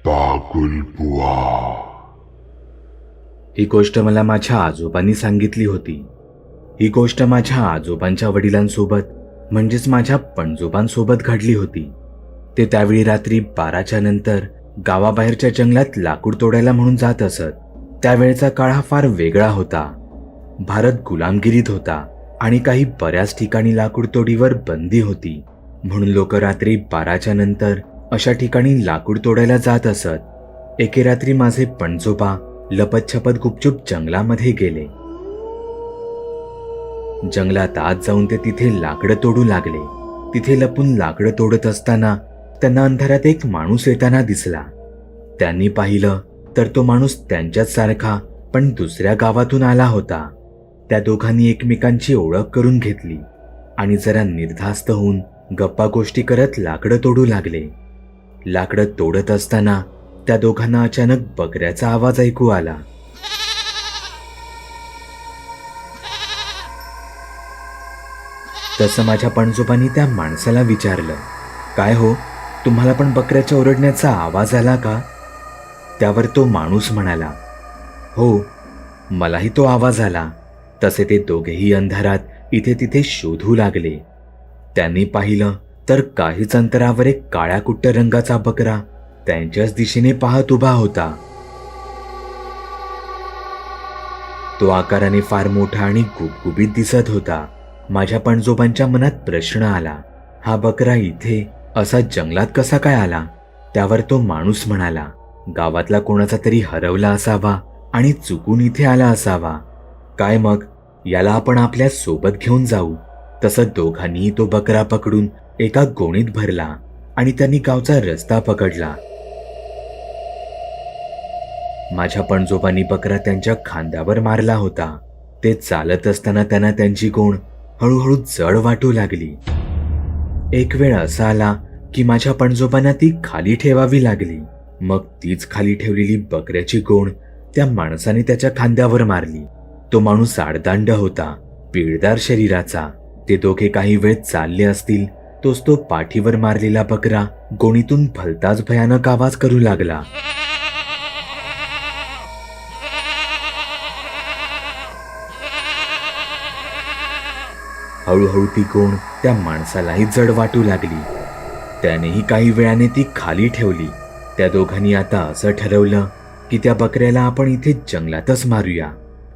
बागुल बुवा. ही गोष्ट मला माझ्या आजोबांनी सांगितली होती. ही गोष्ट माझ्या आजोबांच्या वडिलांसोबत म्हणजेच माझ्या पणजोबांसोबत घडली होती. ते त्यावेळी रात्री 12च्या नंतर गावाबाहेरच्या जंगलात लाकूड तोडायला म्हणून जात असत. त्यावेळेचा काळ हा फार वेगळा होता. भारत गुलामगिरीत होता आणि काही बऱ्याच ठिकाणी लाकूड तोडीवर बंदी होती. म्हणून लोक रात्री 12च्या नंतर अशा ठिकाणी लाकूड तोडायला जात असत. एके रात्री माझे पणजोबा लपतछपत गुपचूप जंगलामध्ये गेले. जंगलात आत जाऊन ते तिथे लाकडं तोडू लागले. तिथे लपून लाकडं तोडत असताना त्यांना अंधारात एक माणूस येताना दिसला. त्यांनी पाहिलं तर तो माणूस त्यांच्याच सारखा पण दुसऱ्या गावातून आला होता. त्या दोघांनी एकमेकांची ओळख करून घेतली आणि जरा निर्धास्त होऊन गप्पा गोष्टी करत लाकडं तोडू लागले. लाकडं तोडत असताना त्या दोघांना अचानक बकऱ्याचा आवाज ऐकू आला. तसं माझ्या पणजोबांनी त्या माणसाला विचारलं, काय हो, तुम्हाला पण बकऱ्याच्या ओरडण्याचा आवाज आला का? त्यावर तो माणूस म्हणाला, हो, मलाही तो आवाज आला. तसे ते दोघेही अंधारात इथे तिथे शोधू लागले. त्यांनी पाहिलं तर काहीच अंतरावर एक काळ्या कुट्ट रंगाचा बकरा त्यांच्याच दिशेने पाहत उभा होता. तो आकाराने फार मोठा आणि गुबगुबीत दिसत होता. माझ्या पणजोबांच्या मनात प्रश्न आला, हा बकरा इथे असा जंगलात कसा काय आला? त्यावर तो माणूस म्हणाला, गावातला कोणाचा तरी हरवला असावा आणि चुकून इथे आला असावा. काय मग, याला आपण आपल्या सोबत घेऊन जाऊ. तसं दोघांनीही तो बकरा पकडून एका गोणीत भरला आणि त्यांनी गावचा रस्ता पकडला. माझ्या पणजोबांनी बकरा त्यांच्या खांद्यावर मारला होता. ते चालत असताना त्यांना त्यांची गोण हळूहळू जड वाटू लागली. एक वेळ असा आला की माझ्या पणजोबांना ती खाली ठेवावी लागली. मग तीच खाली ठेवलेली बकऱ्याची गोण त्या माणसाने त्याच्या खांद्यावर मारली. तो माणूस आडदांड होता, पिळदार शरीराचा. ते दोघे काही वेळ चालले असतील तोच तो पाठीवर मारलेला बकरा गोणीतून भलताच भयानक आवाज करू लागला. हळूहळू ती गोण त्या माणसालाही जड वाटू लागली. त्यानेही काही वेळाने ती खाली ठेवली. त्या दोघांनी आता असं ठरवलं की त्या बकऱ्याला आपण इथे जंगलातच मारूया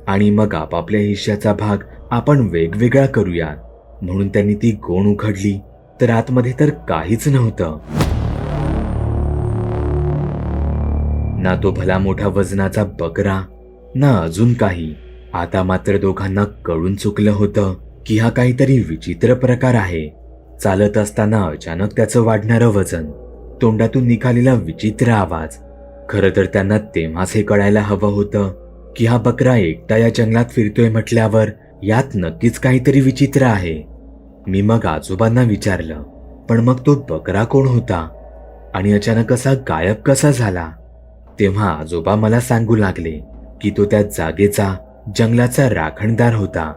आणि मग आपापल्या हिश्श्याचा भाग आपण वेगवेगळा करूया. म्हणून त्यांनी ती गोण उघडली तर आतमध्ये तर काहीच नव्हतं. ना तो भला मोठा वजनाचा बकरा, ना अजून काही. आता मात्र दोघांना कळून चुकलं होतं की हा काहीतरी विचित्र प्रकार आहे. चालत असताना अचानक त्याचं वाढणारं वजन, तोंडातून निघालेला विचित्र आवाज. खरं तर त्यांना तेव्हाच हे कळायला हवं होतं की हा बकरा एकटा या जंगलात फिरतोय म्हटल्यावर यात नक्कीच काहीतरी विचित्र आहे. मी मग आजोबांना विचारलं, पण मग तो बकरा कोण होता आणि अचानक असा गायब कसा झाला? तेव्हा आजोबा मला सांगू लागले की तो त्या जागेचा, जंगलाचा राखणदार होता.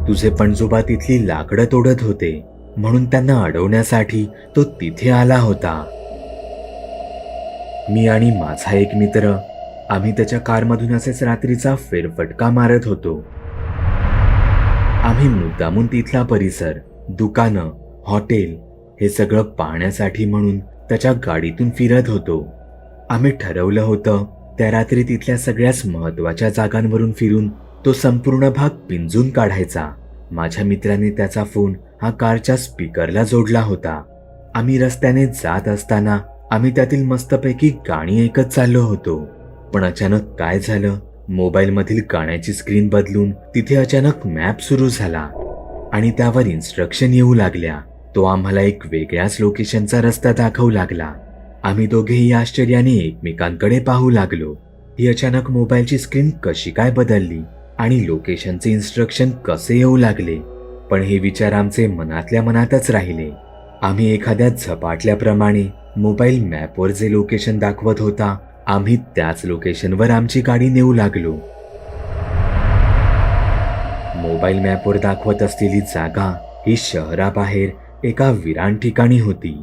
तुझे पणजोबा तिथली लाकडं तोडत होते म्हणून त्यांना अडवण्यासाठी तो तिथे आला होता. मी आणि माझा एक मित्र आम्ही त्याच्या कारमधून असेच रात्रीचा फेरफटका मारत होतो. आम्ही मुद्दामून तिथला परिसर, दुकानं, हॉटेल हे सगळं पाहण्यासाठी म्हणून त्याच्या गाडीतून फिरत होतो. आम्ही ठरवलं होतं त्या रात्री तिथल्या सगळ्याच महत्त्वाच्या जागांवरून फिरून तो संपूर्ण भाग पिंजून काढायचा. माझ्या मित्राने त्याचा फोन हा कारच्या स्पीकरला जोडला होता. आम्ही रस्त्याने जात असताना आम्ही त्यातील मस्तपैकी गाणी ऐकत चाललो होतो. पण अचानक काय झालं, मोबाईलमधील गाण्याची स्क्रीन बदलून तिथे अचानक मॅप सुरू झाला आणि त्यावर इन्स्ट्रक्शन येऊ लागल्या. तो आम्हाला एक वेगळ्याच लोकेशनचा रस्ता दाखवू लागला. आम्ही दोघेही आश्चर्याने एकमेकांकडे पाहू लागलो. ही अचानक मोबाईलची स्क्रीन कशी काय बदलली आणि लोकेशनचे इन्स्ट्रक्शन कसे येऊ लागले? पण हे विचार आमचे मनातल्या मनातच राहिले. आम्ही एखाद्या झपाटल्याप्रमाणे मोबाईल मॅपवर जे लोकेशन दाखवत होता, आम्ही त्याच लोकेशनवर आमची गाडी नेऊ लागलो. मोबाईल मॅपवर दाखवत असलेली जागा ही शहराबाहेर एका विरान ठिकाणी होती.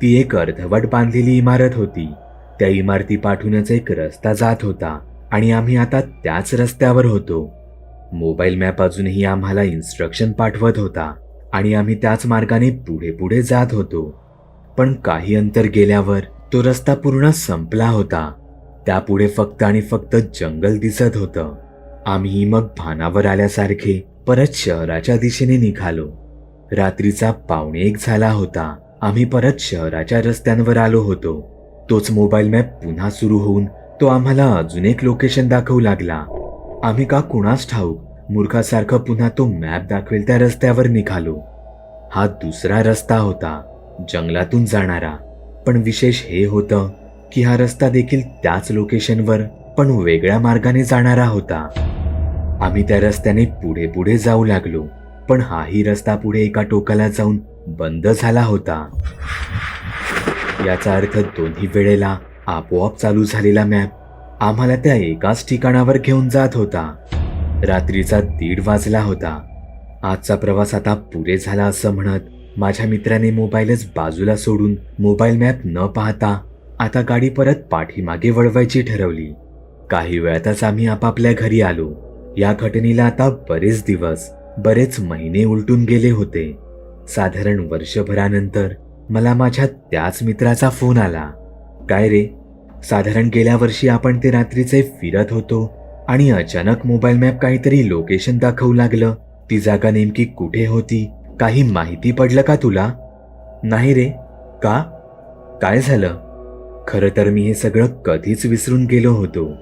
ती एक अर्धवट बांधलेली इमारत होती त्या इमारती पाठूनच एक रस्ता जात होता आणि आम्ही आता त्याच रस्त्यावर होतो. मोबाईल मॅप अजूनही आम्हाला इन्स्ट्रक्शन पाठवत होता आणि आम्ही त्याच मार्गाने पुढे पुढे जात होतो. पण काही अंतर गेल्यावर तो रस्ता पूर्ण संपला होता. त्यापुढे फक्त आणि फक्त जंगल दिसत होतं. आम्ही मग भानावर आल्यासारखे परत शहराच्या दिशेने निघालो. रात्रीचा 1:45 झाला होता. आम्ही परत शहराच्या रस्त्यांवर आलो होतो. तोच मोबाईल मॅप पुन्हा सुरू होऊन तो आम्हाला अजून एक लोकेशन दाखवू लागला. आम्ही का कुणास ठाऊक मूर्खासारखं पुन्हा तो मॅप दाखवेल त्या रस्त्यावर निघालो. हा दुसरा रस्ता होता, जंगलातून जाणारा. पण विशेष हे होतं की हा रस्ता देखील त्याच लोकेशनवर पण वेगळ्या मार्गाने जाणारा होता. आम्ही त्या रस्त्याने पुढे पुढे जाऊ लागलो, पण हाही रस्ता पुढे एका टोकाला जाऊन बंद झाला होता. याचा अर्थ दोन्ही वेळेला आपोआप चालू झालेला मॅप आम्हाला त्या एकाच ठिकाणावर घेऊन जात होता. रात्रीचा 1:30 वाजला होता. आजचा प्रवास आता पुरे झाला असं म्हणत माझ्या मित्राने मोबाईलच बाजूला सोडून मोबाईल मॅप न पाहता आता गाडी परत पाठीमागे वळवायची ठरवली. काही वेळातच आम्ही आपापल्या घरी आलो. या घटनेला आता बरेच दिवस, बरेच महिने उलटून गेले होते. साधारण वर्षभरानंतर मला माझ्या त्याच मित्राचा फोन आला. काय रे, साधारण गेल्या वर्षी आपण ते रात्रीचे फिरत होतो आणि अचानक मोबाईल मॅप काहीतरी लोकेशन दाखवू लागलं. ती जागा नेमकी कुठे होती, काही माहिती पडलं का तुला? नाही रे. का? काय झालं? खरं तर मी हे सगळं कधीच विसरून गेलो होतो.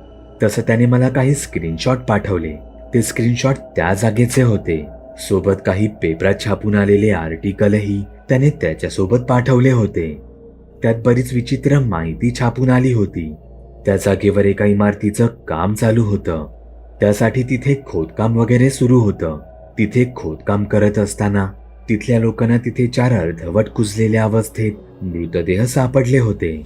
तसं त्याने मला काही स्क्रीनशॉट पाठवले. ते स्क्रीनशॉट त्या जागेचे होते. सोबत काही पेपरात छापून आलेले आर्टिकलही त्याने त्याच्यासोबत पाठवले होते. त्यात बरीच विचित्र माहिती छापून आली होती. त्या जागेवर एका इमारतीचं काम चालू होतं. त्यासाठी तिथे खोदकाम वगैरे सुरू होतं. तिथे खोदकाम करत असताना तिथल्या लोकांना तिथे 4 अर्धवट कुजलेल्या अवस्थेत मृतदेह सापडले होते.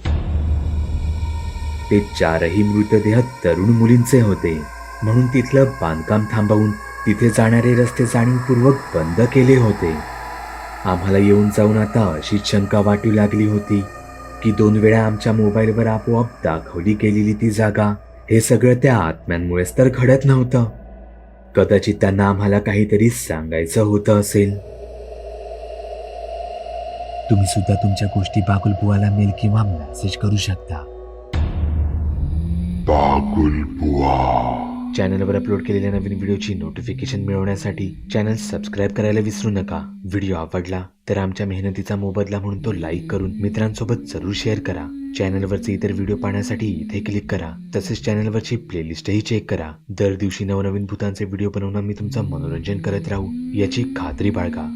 ते 4ही मृतदेह तरुण मुलींचे होते. म्हणून तिथलं बांधकाम थांबवून तिथे जाणारे रस्ते जाणीवपूर्वक बंद केले होते. आम्हाला येऊन जाऊन आता अशी शंका वाटू लागली होती की 2 वेळा आमच्या मोबाईलवर आपोआप दाखवली गेलेली ती जागा, हे सगळं त्या आत्म्यांमुळेच तर घडत नव्हतं. कदाचित त्यांना आम्हाला काहीतरी सांगायचं होतं असेल. तुम्ही सुद्धा तुमच्या गोष्टी बागुल बुवाला मेल किंवा मेसेज करू शकता. बागुल बुवा. चॅनलवर अपलोड केलेल्या नवीन व्हिडिओची नोटिफिकेशन मिळवण्यासाठी चॅनल सबस्क्राईब करायला विसरू नका. व्हिडिओ आवडला तर आमच्या मेहनतीचा मोबदला म्हणून तो लाईक करून मित्रांसोबत जरूर शेअर करा. चॅनलवरचे इतर व्हिडिओ पाहण्यासाठी इथे क्लिक करा. तसेच चॅनलवरची प्लेलिस्टही चेक करा. दर दिवशी नवनवीन भूतांचे व्हिडिओ बनवून मी तुमचं मनोरंजन करत राहू याची खात्री बाळगा.